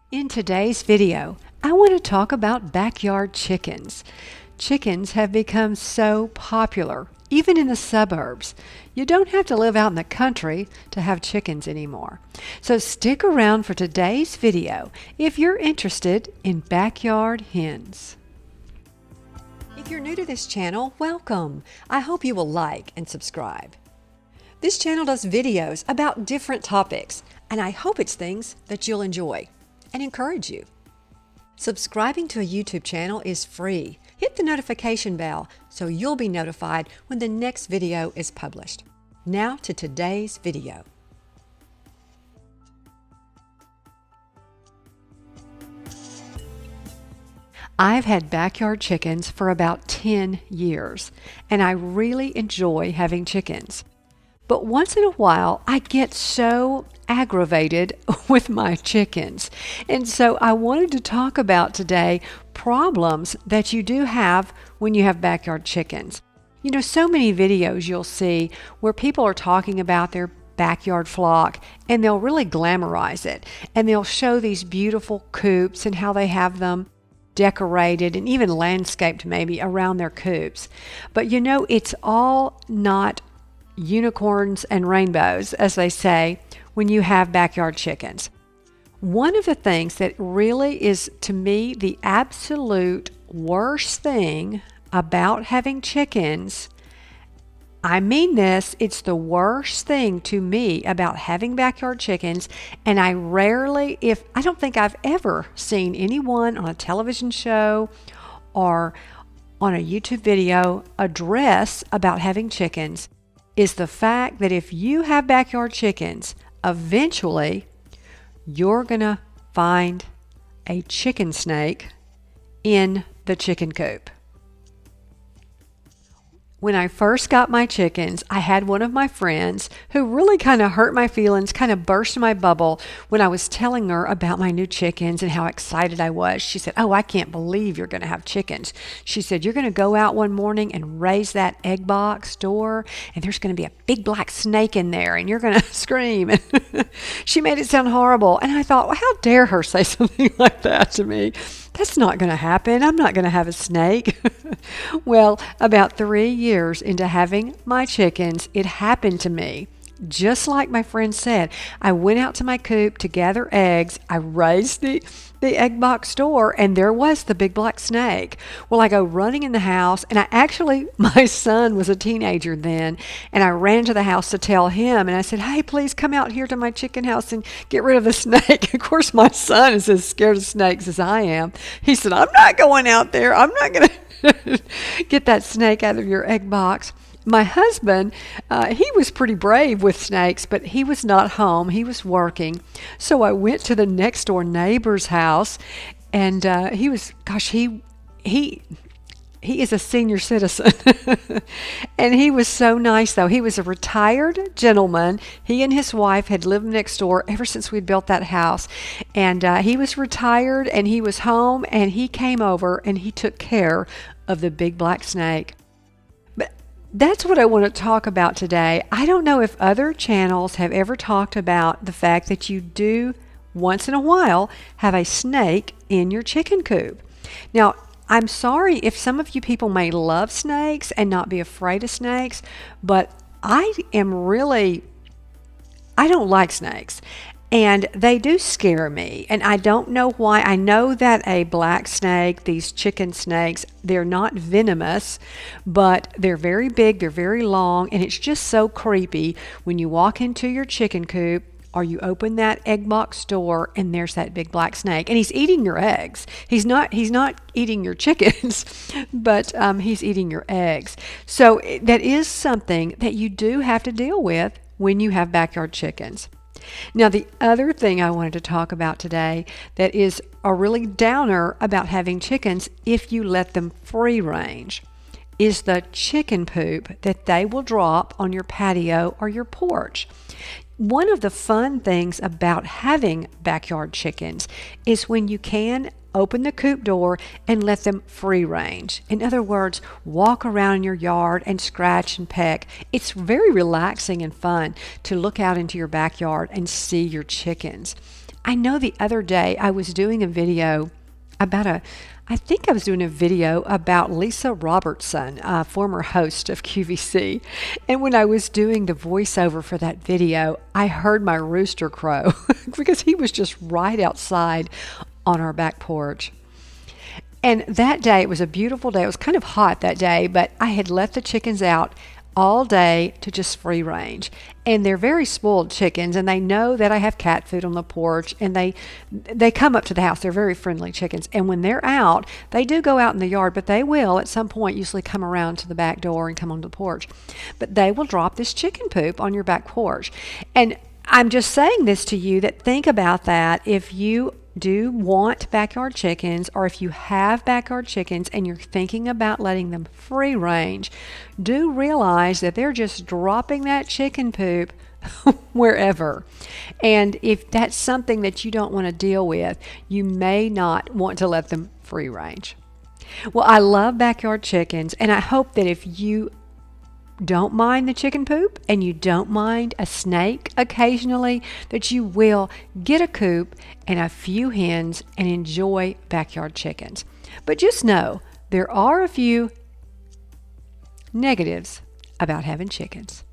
In today's video, I want to talk about backyard chickens. Chickens have become so popular, even in the suburbs. You don't have to live out in the country to have chickens anymore. So stick around for today's video if you're interested in backyard hens. If you're new to this channel, welcome. I hope you will like and subscribe. This channel does videos about different topics, and I hope it's things that you'll enjoy and encourage you. Subscribing to a YouTube channel is free. Hit the notification bell so you'll be notified when the next video is published. Now to today's video. I've had backyard chickens for about 10 years, and I really enjoy having chickens. But once in a while, I get so aggravated with my chickens. And so I wanted to talk about today problems that you do have when you have backyard chickens. You know, so many videos you'll see where people are talking about their backyard flock, and they'll really glamorize it. And they'll show these beautiful coops and how they have them decorated and even landscaped maybe around their coops. But you know, it's all not unicorns and rainbows, as they say, when you have backyard chickens. One of the things that really is, to me, the absolute worst thing about having chickens, I mean this, it's the worst thing to me about having backyard chickens, and I don't think I've ever seen anyone on a television show or on a YouTube video address about having chickens, is the fact that if you have backyard chickens, eventually you're going to find a chicken snake in the chicken coop. When I first got my chickens, I had one of my friends who really kind of hurt my feelings, kind of burst my bubble when I was telling her about my new chickens and how excited I was. She said, "Oh, I can't believe you're going to have chickens." She said, "You're going to go out one morning and raise that egg box door, and there's going to be a big black snake in there, and you're going to scream." She made it sound horrible. And I thought, well, how dare her say something like that to me? That's not going to happen. I'm not going to have a snake. Well, about 3 years into having my chickens, it happened to me. Just like my friend said, I went out to my coop to gather eggs. I raised the egg box door, and there was the big black snake. Well, I go running in the house, and my son was a teenager then, and I ran to the house to tell him, and I said, "Hey, please come out here to my chicken house and get rid of the snake." Of course, my son is as scared of snakes as I am. He said, "I'm not going out there. I'm not going to get that snake out of your egg box." My husband, he was pretty brave with snakes, but he was not home. He was working. So I went to the next door neighbor's house, and he is a senior citizen. And he was so nice, though. He was a retired gentleman. He and his wife had lived next door ever since we'd built that house. And he was retired, and he was home, and he came over, and he took care of the big black snake. That's what I want to talk about today. I don't know if other channels have ever talked about the fact that you do, once in a while, have a snake in your chicken coop. Now, I'm sorry if some of you people may love snakes and not be afraid of snakes, but I don't like snakes. And they do scare me, and I don't know why. I know that a black snake, these chicken snakes, they're not venomous, but they're very big, they're very long, and it's just so creepy when you walk into your chicken coop or you open that egg box door and there's that big black snake, and he's eating your eggs. He's not eating your chickens, but he's eating your eggs. So that is something that you do have to deal with when you have backyard chickens. Now, the other thing I wanted to talk about today that is a really downer about having chickens if you let them free range is the chicken poop that they will drop on your patio or your porch. One of the fun things about having backyard chickens is when you can open the coop door and let them free range. In other words, walk around in your yard and scratch and peck. It's very relaxing and fun to look out into your backyard and see your chickens. I know the other day I was doing a video I think I was doing a video about Lisa Robertson, former host of QVC. And when I was doing the voiceover for that video, I heard my rooster crow because he was just right outside on our back porch. And that day, it was a beautiful day. It was kind of hot that day, but I had let the chickens out all day to just free range. And they're very spoiled chickens, and they know that I have cat food on the porch, and they come up to the house. They're very friendly chickens. And when they're out, they do go out in the yard, but they will at some point usually come around to the back door and come onto the porch. But they will drop this chicken poop on your back porch. And I'm just saying this to you, that think about that if you do want backyard chickens, or if you have backyard chickens and you're thinking about letting them free range, do realize that they're just dropping that chicken poop wherever. And if that's something that you don't want to deal with, you may not want to let them free range. Well, I love backyard chickens, and I hope that if you don't mind the chicken poop and you don't mind a snake occasionally, that you will get a coop and a few hens and enjoy backyard chickens. But just know there are a few negatives about having chickens.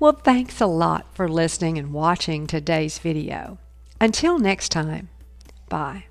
Well, thanks a lot for listening and watching today's video. Until next time, bye.